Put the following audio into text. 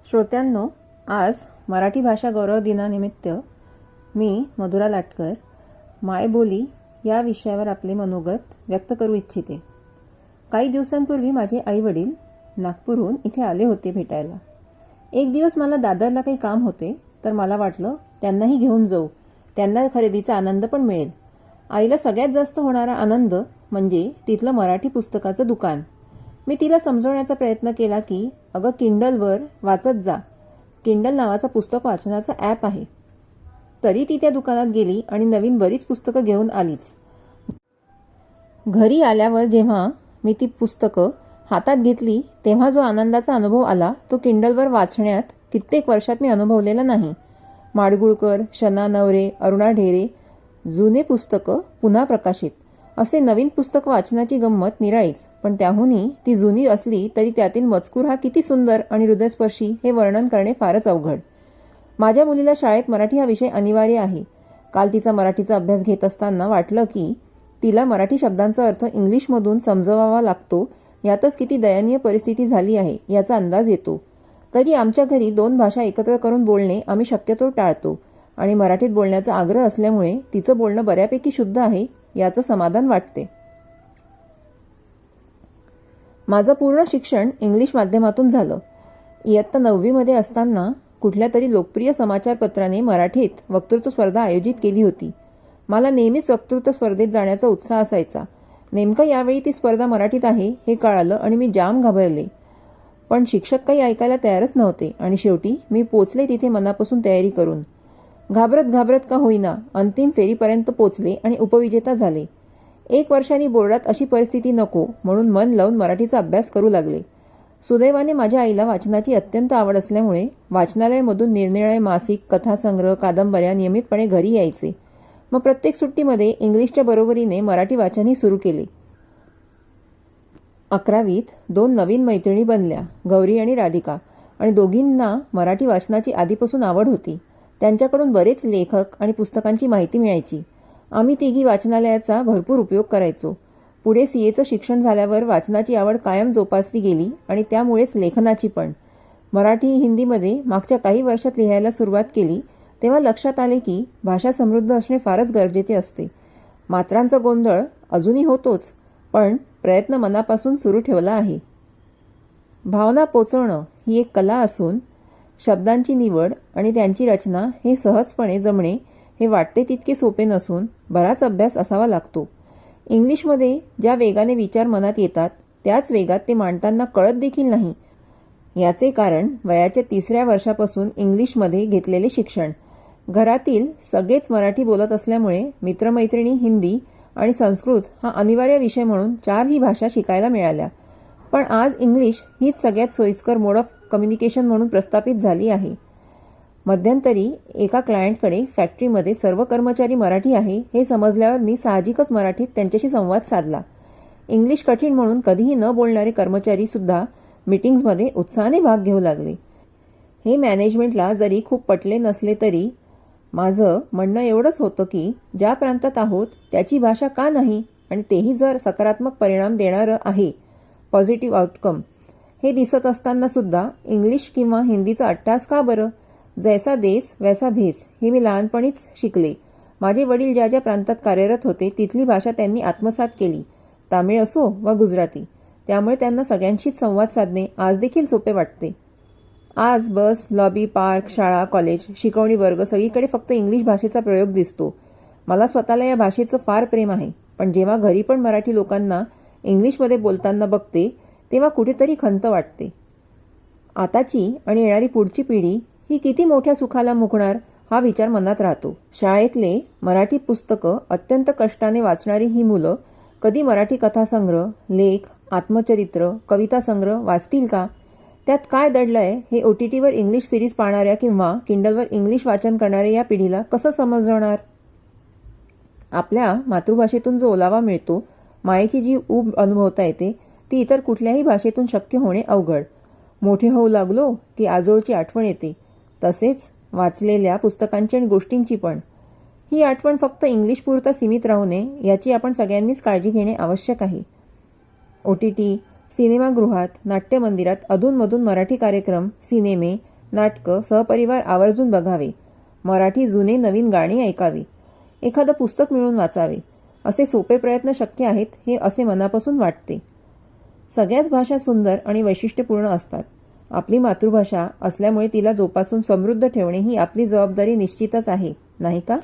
श्रोत्यांनो, आज मराठी भाषा गौरव दिनानिमित्त मी मधुरा लाटकर मायबोली या विषयावर आपले मनोगत व्यक्त करू इच्छिते. काही दिवसांपूर्वी माझे आईवडील नागपूरहून इथे आले होते भेटायला. एक दिवस मला दादरला काही काम होते, तर मला वाटलं त्यांनाही घेऊन जाऊ, त्यांना खरेदीचा आनंद पण मिळेल. आईला सगळ्यात जास्त होणारा आनंद म्हणजे तिथलं मराठी पुस्तकाचं दुकान. मी तिला समजवण्याचा प्रयत्न केला की अगं, किंडलवर वाचत जा, किंडल नावाचा पुस्तक वाचनाचा ॲप आहे. तरी ती त्या दुकानात गेली आणि नवीन बरीच पुस्तकं घेऊन आलीच. घरी आल्यावर जेव्हा मी ती पुस्तकं हातात घेतली तेव्हा जो आनंदाचा अनुभव आला तो किंडलवर वाचण्यात कित्येक वर्षात मी अनुभवलेला नाही. माडगुळकर, शना नवरे, अरुणा ढेरे जुने पुस्तकं पुन्हा प्रकाशित असे नवीन पुस्तक वाचनाची गंमत निराळीच. पण त्याहूनही ती जुनी असली तरी त्यातील मजकूर हा किती सुंदर आणि हृदयस्पर्शी हे वर्णन करणे फारच अवघड. माझ्या मुलीला शाळेत मराठी हा विषय अनिवार्य आहे. काल तिचा मराठीचा अभ्यास घेत असताना वाटलं की तिला मराठी शब्दांचा अर्थ इंग्लिशमधून समजवावा लागतो. यातच किती दयनीय परिस्थिती झाली आहे याचा अंदाज येतो. तरी आमच्या घरी दोन भाषा एकत्र करून बोलणे आम्ही शक्यतो टाळतो आणि मराठीत बोलण्याचा आग्रह असल्यामुळे तिचं बोलणं बऱ्यापैकी शुद्ध आहे याचं समाधान वाटते. माझं पूर्ण शिक्षण इंग्लिश माध्यमातून झालं. इयत्ता 9वीमध्ये असताना कुठल्या तरी लोकप्रिय समाचारपत्राने मराठीत वक्तृत्व स्पर्धा आयोजित केली होती. मला नेहमीच वक्तृत्व स्पर्धेत जाण्याचा उत्साह असायचा. नेमकं यावेळी ती स्पर्धा मराठीत आहे हे कळालं आणि मी जाम घाबरले. पण शिक्षक काही ऐकायला तयारच नव्हते आणि शेवटी मी पोचले तिथे मनापासून तयारी करून. घाबरत घाबरत का होईना अंतिम फेरीपर्यंत पोचले आणि उपविजेता झाले. 1 वर्षांनी बोर्डात अशी परिस्थिती नको म्हणून मन लावून मराठीचा अभ्यास करू लागले. सुदैवाने माझ्या आईला वाचनाची अत्यंत आवड असल्यामुळे वाचनालयामधून निरनिराळे मासिक, कथासंग्रह, कादंबऱ्या नियमितपणे घरी यायचे. मग प्रत्येक सुट्टीमध्ये इंग्लिशच्या बरोबरीने मराठी वाचनही सुरू केले. 11वीत 2 नवीन मैत्रिणी बनल्या, गौरी आणि राधिका, आणि दोघींना मराठी वाचनाची आधीपासून आवड होती. त्यांच्याकडून बरेच लेखक आणि पुस्तकांची माहिती मिळायची. आम्ही तिघी वाचनालयाचा भरपूर उपयोग करायचो. पुढे CAचं शिक्षण झाल्यावर वाचनाची आवड कायम जोपासली गेली आणि त्यामुळेच लेखनाची पण. मराठी हिंदीमध्ये मागच्या काही वर्षात लिहायला सुरुवात केली तेव्हा लक्षात आले की भाषा समृद्ध असणे फारच गरजेचे असते. मात्रांचा गोंधळ अजूनही होतोच, पण प्रयत्न मनापासून सुरू ठेवला आहे. भावना पोचवणं ही एक कला असून शब्दांची निवड आणि त्यांची रचना हे सहजपणे जमणे हे वाटते तितके सोपे नसून बराच अभ्यास असावा लागतो. इंग्लिशमध्ये ज्या वेगाने विचार मनात येतात त्याच वेगात ते मांडताना कळत देखील नाही. याचे कारण वयाच्या 3ऱ्या वर्षापासून इंग्लिशमध्ये घेतलेले शिक्षण. घरातील सगळेच मराठी बोलत असल्यामुळे मित्रमैत्रिणी हिंदी आणि संस्कृत हा अनिवार्य विषय म्हणून 4ही भाषा शिकायला मिळाल्या. पण आज इंग्लिश हीच सगळ्यात सोयीस्कर मोड ऑफ कम्युनिकेशन म्हणून प्रस्थापित झाली आहे. मध्यंतरी एका क्लायंटकडे फॅक्टरीमध्ये सर्व कर्मचारी मराठी आहे हे समजल्यावर मी साहजिकच मराठीत त्यांच्याशी संवाद साधला. इंग्लिश कठीण म्हणून कधीही न बोलणारे कर्मचारी सुद्धा मीटिंग्समध्ये उत्साहाने भाग घेऊ लागले. हे मॅनेजमेंटला जरी खूप पटले नसले तरी माझं म्हणणं एवढंच होतं की ज्या प्रांतात आहोत त्याची भाषा का नाही, आणि तेही जर सकारात्मक परिणाम देणारं आहे, पॉझिटिव्ह आउटकम हे दिसत असताना सुद्धा इंग्लिश किंवा हिंदीचा अट्टास का बरं? जैसा देश वैसा भेस हे मी लहानपणीच शिकले. माझे वडील ज्या ज्या प्रांतात कार्यरत होते तिथली भाषा त्यांनी आत्मसात केली, तामिळ असो वा गुजराती. त्यामुळे त्यांना सगळ्यांशीच संवाद साधणे आज देखील सोपे वाटते. आज बस, लॉबी, पार्क, शाळा, कॉलेज, शिकवणी वर्ग सगळीकडे फक्त इंग्लिश भाषेचा प्रयोग दिसतो. मला स्वतःला या भाषेचं फार प्रेम आहे, पण जेव्हा घरी पण मराठी लोकांना इंग्लिशमध्ये बोलताना बघते तेव्हा कुठेतरी खंत वाटते. आताची आणि येणारी पुढची पिढी ही किती मोठ्या सुखाला मुकणार हा विचार मनात राहतो. शाळेतले मराठी पुस्तकं अत्यंत कष्टाने वाचणारी ही मुलं कधी मराठी कथासंग्रह, लेख, आत्मचरित्र, कविता संग्रह वाचतील का? त्यात काय दडलंय हे OTTवर इंग्लिश सिरीज पाहणाऱ्या किंवा किंडलवर इंग्लिश वाचन करणाऱ्या या पिढीला कसं समजणार? आपल्या मातृभाषेतून जो ओलावा मिळतो, मायेची जी ऊब अनुभवता येते ती इतर कुठल्याही भाषेतून शक्य होणे अवघड. मोठे होऊ लागलो की आजोळची आठवण येते, तसेच वाचलेल्या पुस्तकांची आणि गोष्टींची पण. ही आठवण फक्त इंग्लिशपुरता सीमित राहू नये याची आपण सगळ्यांनीच काळजी घेणे आवश्यक आहे. OTT, सिनेमागृहात, नाट्यमंदिरात अधूनमधून मराठी कार्यक्रम, सिनेमे, नाटकं सहपरिवार आवर्जून बघावे, मराठी जुने नवीन गाणी ऐकावी, एखादं पुस्तक मिळून वाचावे, असे सोपे प्रयत्न शक्य आहेत हे असे मनापासून वाटते. सगळ्याच भाषा सुंदर आणि वैशिष्ट्यपूर्ण असतात. आपली मातृभाषा असल्यामुळे तिला जोपासून समृद्ध ठेवणे ही आपली जबाबदारी निश्चितच आहे, नाही का?